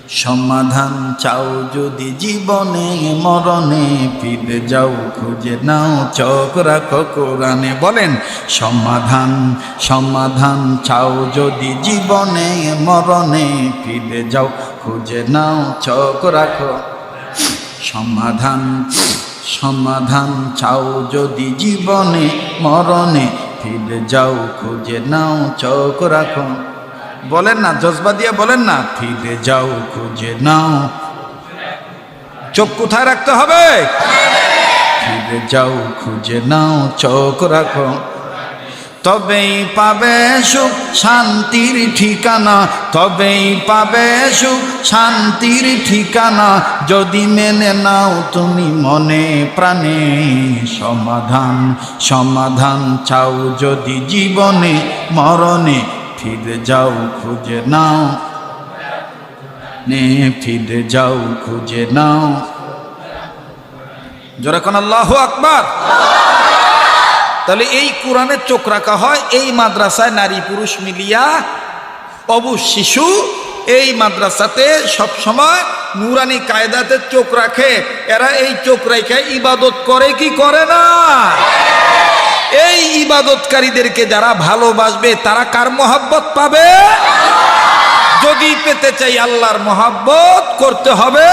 সমাধান চাও যদি জীবনে মরণে, ফিরে যাও খুঁজে নাও চোখ রাখো কোরআনে। বলেন সমাধান, সমাধান চাও যদি জীবনে মরণে, ফিরে যাও খুঁজে নাও চোখ রাখো। সমাধান, সমাধান চাও যদি জীবনে মরণে, ফিরে যাও খুঁজে নাও চোখ রাখো। বলেন না, জজবা দিয়ে বলেন না, ফিরে যাও খুঁজে নাও। চোখ কোথায় রাখতে হবে? ফিরে যাও খুঁজে নাও চোখ রাখো। তবেই পাবে সুখ শান্তির ঠিকানা, তবেই পাবে সুখ শান্তির ঠিকানা, যদি মেনে নাও তুমি মনে প্রাণে। সমাধান, সমাধান চাও যদি জীবনে মরণে, ফিরে যাও খুঁজে নাও, নে ফিরে যাও খুঁজে নাও। যখন আল্লাহু আকবার। তাহলে এই কোরআনে চোখ রাখা হয়। এই মাদ্রাসায় নারী পুরুষ মিলিয়া অবুঝ শিশু এই মাদ্রাসাতে সব সময় নুরানি কায়দাতে চোখ রাখে। এরা এই চোখ রেখে ইবাদত করে কি করে না? এই ইবাদতকারীদেরকে যারা ভালোবাসবে তারা কার মহব্বত পাবে? যদি পেতে চাই আল্লাহর মহব্বত করতে হবে